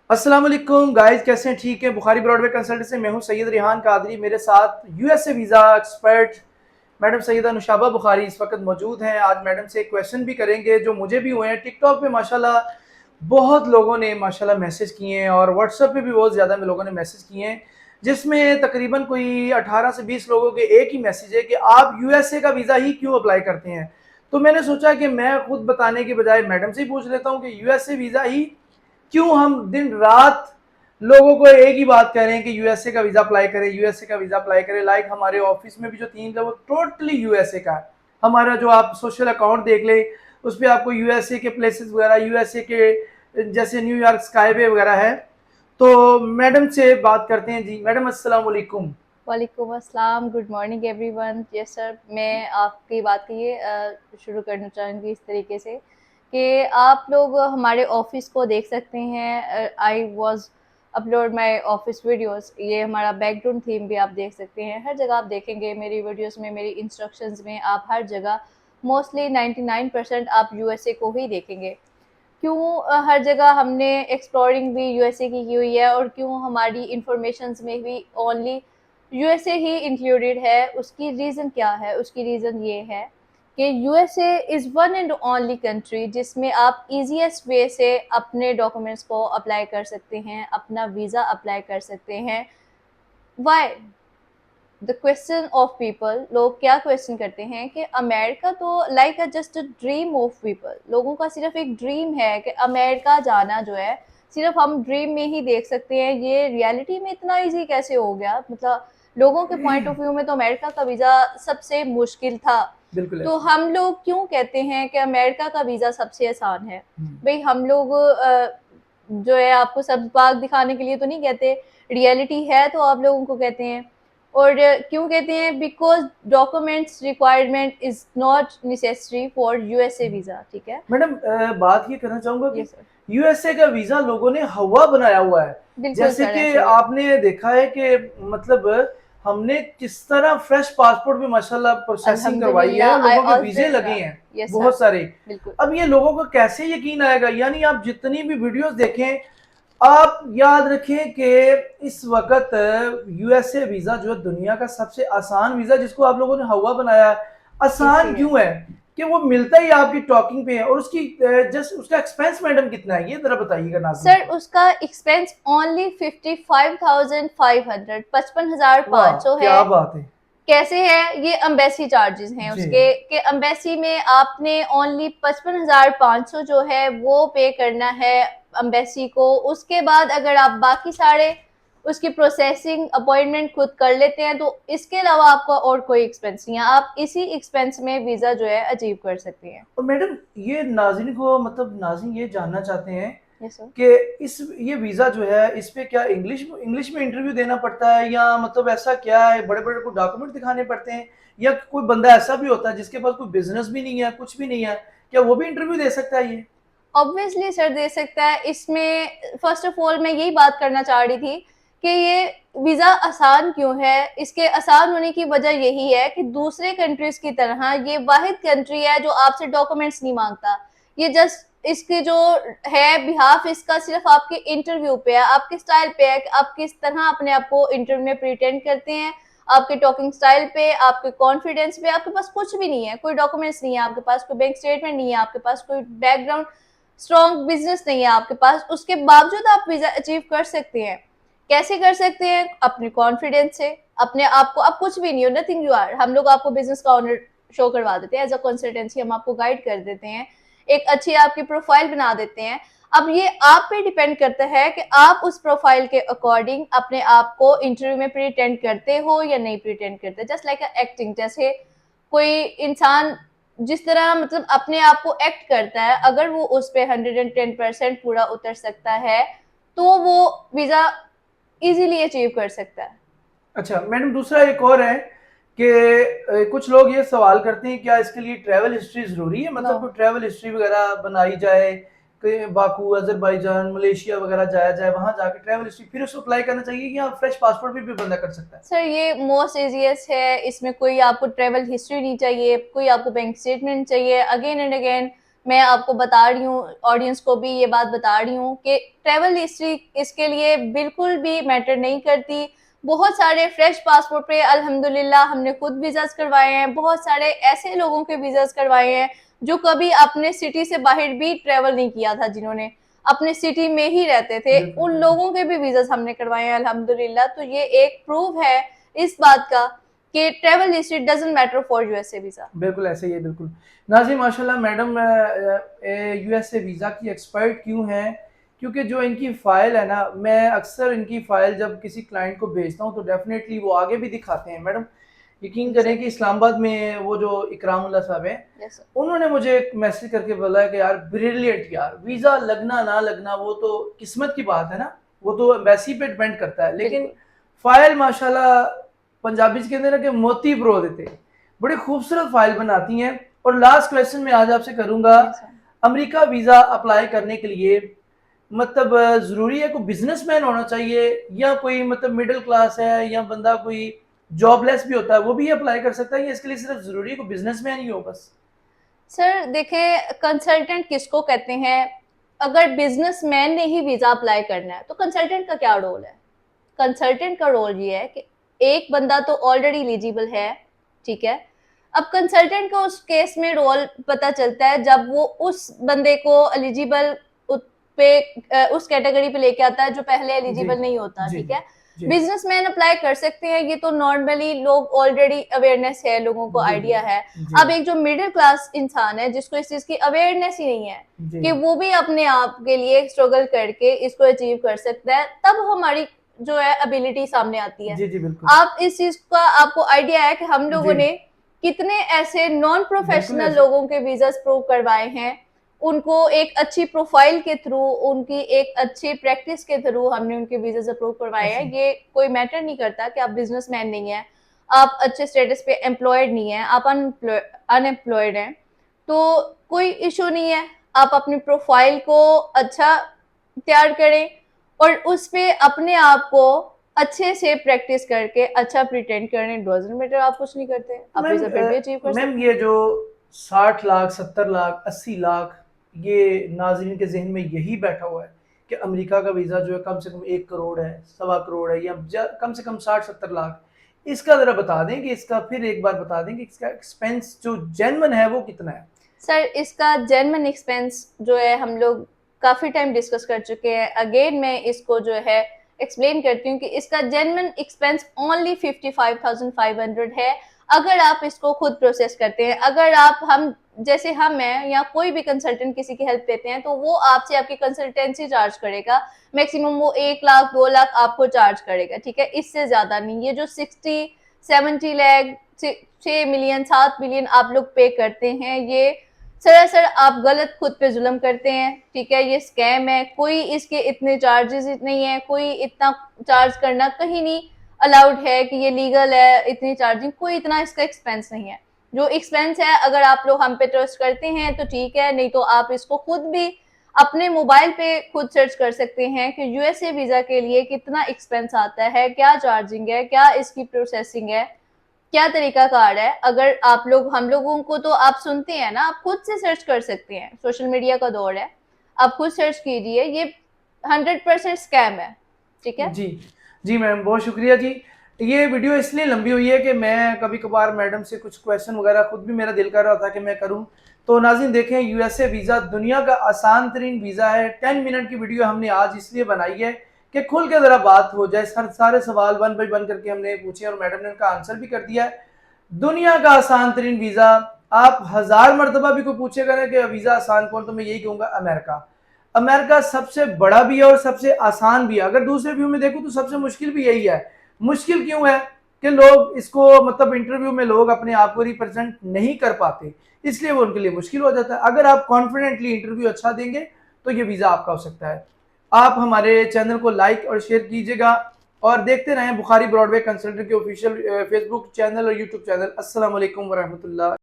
अस्सलाम वालेकुम गाइस, कैसे हैं? ठीक है। बुखारी ब्रॉडवे कंसल्टेंट से मैं हूं सैयद रिहान कादरी। मेरे साथ USA visa expert madam Syeda Nushaba Bukhari इस वक्त मौजूद हैं। आज मैडम से एक क्वेश्चन भी करेंगे जो मुझे भी हुए हैं। टिकटॉक पे माशाल्लाह बहुत लोगों ने माशाल्लाह मैसेज किए हैं और व्हाट्सएप पे भी बहुत ज़्यादा लोगों ने मैसेज किए हैं, जिसमें तकरीबन कोई 18 से 20 लोगों के एक ही मैसेज है कि आप यूएसए का वीज़ा ही क्यों अप्लाई करते हैं। तो मैंने सोचा कि मैं खुद बताने के बजाय मैडम से ही पूछ लेता हूँ कि यूएसए वीज़ा ही क्यों हम दिन रात लोगों को एक ही बात कह रहे हैं कि यूएसए का वीजा अप्लाई करें, यूएसए का वीजा अप्लाई करें। लाइक हमारे ऑफिस में भी जो तीन है वो टोटली यूएसए का है। हमारा जो आप सोशल अकाउंट देख ले उस पर आपको यूएसए के प्लेसेस वगैरह, यूएसए के जैसे न्यूयॉर्क स्काईवे वगैरह है। तो मैडम से बात करते हैं। जी मैडम, अस्सलाम वालेकुम। वालेकुम अस्सलाम, good morning everyone. Yes sir, मैं आपकी बात की शुरू करना चाहूँगी इस तरीके से कि आप लोग हमारे ऑफिस को देख सकते हैं। I was upload my office videos, ये हमारा बैकग्राउंड थीम भी आप देख सकते हैं। हर जगह आप देखेंगे मेरी वीडियोस में, मेरी इंस्ट्रक्शंस में, आप हर जगह मोस्टली 99% आप यूएसए को ही देखेंगे। क्यों हर जगह हमने एक्सप्लोरिंग भी यूएसए की हुई है और क्यों हमारी इंफॉर्मेशंस में भी ओनली यूएसए ही इंक्लूडेड है, उसकी रीज़न क्या है? उसकी रीज़न ये है कि USA is one and only country जिसमें आप ईजीएस्ट वे से अपने डॉक्यूमेंट्स को अप्लाई कर सकते हैं, अपना वीज़ा अप्लाई कर सकते हैं। Why the question of people, लोग क्या क्वेश्चन करते हैं कि अमेरिका तो like a just a dream of people, लोगों का सिर्फ एक ड्रीम है कि अमेरिका जाना जो है सिर्फ हम ड्रीम में ही देख सकते हैं, ये रियलिटी में इतना इजी कैसे हो गया? मतलब लोगों के पॉइंट ऑफ व्यू में तो अमेरिका का वीज़ा सबसे मुश्किल था। बिल्कुल तो ऐसे। हम लोग क्यों कहते हैं कि अमेरिका का वीज़ा सबसे आसान है? भाई हम लोग जो है आपको सब बाग दिखाने के लिए तो नहीं कहते, रियलिटी है तो आप लोगों को कहते हैं। और क्यों कहते हैं? Because documents requirement is not necessary for USA visa. ठीक है। मैडम, बात ये करना चाहूंगा कि यस सर। यूएसए का वीजा लोगों ने हवा बनाया हुआ है। बिल्कुल जैसे सर, कि ऐसे ही है। आपने देखा है कि मतलब हमने किस तरह फ्रेश पासपोर्ट भी माशाल्लाह प्रोसेसिंग करवाई है और अल्हम्दुलिल्लाह, आई लोगों के वीजे ऑलरेडी लगे डन। हैं यस सर। बहुत सारे। बिल्कुल। अब ये लोगों को कैसे यकीन आएगा? यानी आप जितनी भी वीडियोस देखें, आप याद रखें कि इस वक्त यूएसए वीजा जो है दुनिया का सबसे आसान वीजा, जिसको आप लोगों ने हवा बनाया। आसान इसीलिए क्यों है? कि वो मिलता ही आपकी टॉकिंग पे है। और उसकी जस्ट उसका एक्सपेंस मैडम कितना है, ये जरा बताइएगा नाज़रीन सर को। उसका एक्सपेंस ओनली 55,500, पचपन हजार वाह, पाँच सौ है। क्या बात है। कैसे है? ये अम्बेसी चार्जेस हैं जी। उसके, कि अम्बेसी में आपने ओनली 55,500 जो है वो पे करना है अम्बेसी को। उसके बाद अगर आप बाकी सारे उसकी प्रोसेसिंग अपॉइंटमेंट खुद कर लेते हैं तो इसके अलावा आपका और कोई एक्सपेंस नहीं है, आप इसी एक्सपेंस में वीज़ा जो है अचीव कर सकते हैं। और मैडम, ये नाज़रीन को मतलब नाज़रीन ये जानना चाहते हैं यस सर। कि इस ये वीज़ा जो है इस पे क्या इंग्लिश इंग्लिश में इंटरव्यू देना पड़ता है, या मतलब ऐसा क्या है, बड़े बड़े को डॉक्यूमेंट दिखाने पड़ते हैं, या कोई बंदा ऐसा भी होता है जिसके पास कोई बिजनेस भी नहीं है, कुछ भी नहीं है, क्या वो भी इंटरव्यू दे सकता है ये? ऑब्वियसली सर दे सकता है। इसमें फर्स्ट ऑफ ऑल मैं यही बात करना चाह रही थी कि ये वीज़ा आसान क्यों है। इसके आसान होने की वजह यही है कि दूसरे कंट्रीज की तरह ये वाहिद कंट्री है जो आपसे डॉक्यूमेंट्स नहीं मांगता। ये जस्ट इसकी जो है बिहाफ इसका सिर्फ आपके इंटरव्यू पे है, आपके स्टाइल पे है कि आप किस तरह अपने आप को इंटरव्यू में प्रिटेंड करते हैं, आपके टॉकिंग स्टाइल पे, आपके कॉन्फिडेंस पे। आपके पास कुछ भी नहीं है, कोई डॉक्यूमेंट्स नहीं है आपके पास, कोई बैंक स्टेटमेंट नहीं है आपके पास, कोई बैकग्राउंड स्ट्रॉन्ग बिजनेस नहीं है आपके पास, उसके बावजूद आप वीजा अचीव कर सकते हैं। कैसे कर सकते हैं? अपने कॉन्फिडेंस से। अपने आप को, आप कुछ भी नहीं हो, नथिंग यू आर, हम लोग आपको बिजनेस का ऑनर शो करवा देते हैं, एज अ कंसल्टेंसी हम आपको गाइड कर देते हैं, एक अच्छी आपकी प्रोफाइल बना देते हैं। अब ये आप पे डिपेंड करता है कि आप उस प्रोफाइल के अकॉर्डिंग अपने आप को इंटरव्यू में प्रिटेंड करते हो या नहीं प्रिटेंड करते। जस्ट लाइक एक्टिंग, जैसे कोई इंसान जिस तरह मतलब अपने आप को एक्ट करता है, अगर वो उस पे 110% पूरा उतर सकता है तो वो वीजा इजीली अचीव कर सकता है। अच्छा मैडम, दूसरा एक और है कि कुछ लोग ये सवाल करते हैं क्या इसके लिए ट्रैवल हिस्ट्री ज़रूरी है? नो। मतलब कोई ट्रैवल हिस्ट्री वगैरह बनाई जाए कि बाकू, अजरबैजान, मलेशिया वगैरह जाया जाए, वहाँ जाके ट्रैवल हिस्ट्री फिर उसको अप्लाई करना चाहिए, या फ्रेश पासपोर्ट भी बंदा कर सकता है? सर ये मोस्ट इजीएस्ट है, इसमें कोई आपको ट्रेवल हिस्ट्री नहीं चाहिए, कोई आपको बैंक स्टेटमेंट चाहिए। अगेन एंड अगेन मैं आपको बता रही हूँ, ऑडियंस को भी ये बात बता रही हूँ कि ट्रैवल हिस्ट्री इसके लिए बिल्कुल भी मैटर नहीं करती। बहुत सारे फ्रेश पासपोर्ट पे अल्हम्दुलिल्लाह हमने खुद वीज़ाज़ करवाए हैं, बहुत सारे ऐसे लोगों के वीज़ाज़ करवाए हैं जो कभी अपने सिटी से बाहर भी ट्रैवल नहीं किया था, जिन्होंने अपने सिटी में ही रहते थे, बिल्कुल उन बिल्कुल लोगों के भी वीज़ाज़ हमने करवाए हैं अल्हम्दुलिल्लाह। तो ये एक प्रूफ है इस बात का कि travel history doesn't matter for USA visa. बिल्कुल ऐसे ही है बिल्कुल। नाज़रीन माशाल्लाह मैडम यूएसए वीज़ा की एक्सपर्ट क्यों हैं? क्योंकि जो इनकी फ़ाइल है ना, मैं अक्सर इनकी फ़ाइल जब किसी क्लाइंट को भेजता हूँ तो डेफ़िनेटली वो आगे भी दिखाते हैं। मैडम यकीन जी सर। करें कि इस्लामाबाद में वो जो इकरामुल्लाह साहब हैं, यस सर। उन्होंने मुझे एक मैसेज करके बोला है कि यार ब्रिलियंट यार, वीज़ा लगना ना लगना वो तो किस्मत की बात है ना, वो तो एम्बेसी पे डिपेंड करता है। लेकिन बिल्कुल। फ़ाइल माशाल्लाह पंजाबी च कहते हैं ना कि मोती परो देते हैं। बड़ी खूबसूरत फाइल बनाती हैं। और लास्ट क्वेश्चन मैं आज आपसे करूंगा, yes sir. America visa apply करने के लिए मतलब ज़रूरी है कोई बिजनेसमैन होना चाहिए या कोई मतलब मिडिल क्लास है या बंदा कोई जॉबलेस भी होता है वो भी अप्लाई कर सकता है, या इसके लिए सिर्फ ज़रूरी है कोई बिजनेसमैन ही हो बस? सर देखें, कंसल्टेंट किसको कहते हैं? अगर बिजनेसमैन ने ही वीज़ा अप्लाई करना है तो कंसल्टेंट का क्या रोल है? कंसल्टेंट का रोल ये है कि एक बंदा तो ऑलरेडी एलिजिबल है, ठीक है? अब कंसल्टेंट का उस केस में रोल पता चलता है जब वो उस बंदे को एलिजिबल उस कैटेगरी पे लेके आता है जो पहले जी एलिजिबल नहीं होता, जी ठीक है? जी बिजनेसमैन अप्लाई कर सकते हैं, ये तो नॉर्मली लोग ऑलरेडी अवेयरनेस है, लोगों को जी जी आइडिया है। जी अब एक जो मिडिल क्लास इंसान है जिसको इस चीज की अवेयरनेस ही नहीं है जी कि वो भी अपने आप के लिए स्ट्रगल करके इसको अचीव कर सकता है, तब हमारी जो है एबिलिटी सामने आती है। जी जी बिल्कुल आप इस चीज का आपको आइडिया है कि हम लोगों जी ने कितने ऐसे नॉन बिल्कुल प्रोफेशनल ऐसे लोगों के वीजा प्रूव करवाए हैं, उनको एक अच्छी प्रोफाइल के थ्रू, उनकी एक अच्छी प्रैक्टिस के थ्रू हमने उनके वीजा अप्रूव करवाए ऐसे हैं। ये कोई मैटर नहीं करता कि आप बिजनेसमैन नहीं है, आप अच्छे स्टेटस पे एम्प्लॉयड नहीं है, आप अनएम्प्लॉयड हैं, तो कोई इशू नहीं है। आप अपनी प्रोफाइल को अच्छा तैयार करें और उस पे अपने आप को अच्छे से प्रैक्टिस करके अच्छा प्रिटेंड करें। डजंट मैटर आप कुछ नहीं करते, तो आप वीजा फिर भी अचीव कर मैम सकते ये हैं। जो 60 लाख 70 लाख 80 लाख, ये नाजरीन के जहन में यही बैठा हुआ है कि अमेरिका का वीज़ा जो है कम से कम 1 करोड़ है, 1.25 करोड़ है, या कम से कम 60 70 लाख। इसका ज़रा बता दें कि इसका फिर एक बार बता दें कि इसका एक्सपेंस जो जेन्युइन है वो कितना है? सर इसका जेन्युइन एक्सपेंस जो है हम लोग काफ़ी टाइम डिस्कस कर चुके हैं। अगेन मैं इसको जो है एक्सप्लेन करती हूँ कि इसका जेन्युइन एक्सपेंस ओनली 55,500 है, अगर आप इसको खुद प्रोसेस करते हैं। अगर आप हम जैसे हम हैं या कोई भी कंसल्टेंट किसी की हेल्प लेते हैं तो वो आपसे आपकी कंसल्टेंसी चार्ज करेगा, मैक्सिमम वो 1 लाख 2 लाख आपको चार्ज करेगा, ठीक है? इससे ज़्यादा नहीं। ये जो 60-70 लाख 6 मिलियन 7 मिलियन आप लोग पे करते हैं, ये सरासर आप गलत खुद पे जुल्म करते हैं, ठीक है? ये स्कैम है, कोई इसके इतने चार्जेस नहीं है, कोई इतना चार्ज करना कहीं नहीं अलाउड है कि ये लीगल है, इतनी चार्जिंग, कोई इतना इसका एक्सपेंस नहीं है। जो एक्सपेंस है, अगर आप लोग हम पे ट्रस्ट करते हैं तो ठीक है, नहीं तो आप इसको खुद भी अपने मोबाइल पे खुद सर्च कर सकते हैं कि यूएसए वीजा के लिए कितना एक्सपेंस आता है, क्या चार्जिंग है, क्या इसकी प्रोसेसिंग है, क्या तरीका कार है। अगर आप लोग हम लोगों को तो आप सुनते हैं ना, आप खुद से सर्च कर सकते हैं, सोशल मीडिया का दौर है, आप खुद सर्च कीजिए, ये 100% स्कैम है, ठीक है? जी जी मैम, बहुत शुक्रिया जी। ये वीडियो इसलिए लंबी हुई है कि मैं कभी कभार मैडम से कुछ क्वेश्चन वगैरह खुद भी मेरा दिल कर रहा था कि मैं करूं। तो नाज़रीन देखें, यूएसए वीज़ा दुनिया का आसान तरीन वीज़ा है। 10 मिनट की वीडियो हमने आज इसलिए बनाई है कि खुल के ज़रा बात हो जाए। सारे सवाल 1 बाय 1 करके हमने पूछे और मैडम ने उनका आंसर भी कर दिया है। दुनिया का आसान तरीन वीज़ा, आप 1000 मरतबा भी कोई पूछेगा ना कि वीज़ा आसान कौन, तो मैं यही कहूँगा अमेरिका। अमेरिका सबसे बड़ा भी है और सबसे आसान भी है। अगर दूसरे व्यू में देखूं तो सबसे मुश्किल भी यही है। मुश्किल क्यों है कि लोग इसको मतलब इंटरव्यू में लोग अपने आप को रिप्रेजेंट नहीं कर पाते, इसलिए वो उनके लिए मुश्किल हो जाता है। अगर आप कॉन्फिडेंटली इंटरव्यू अच्छा देंगे तो ये वीज़ा आपका हो सकता है। आप हमारे चैनल को लाइक और शेयर कीजिएगा और देखते रहें बुखारी ब्रॉडवे कंसल्टेंट के ऑफिशियल फेसबुक चैनल और यूट्यूब चैनल। अस्सलाम वालेकुम वरहमतुल्लाह।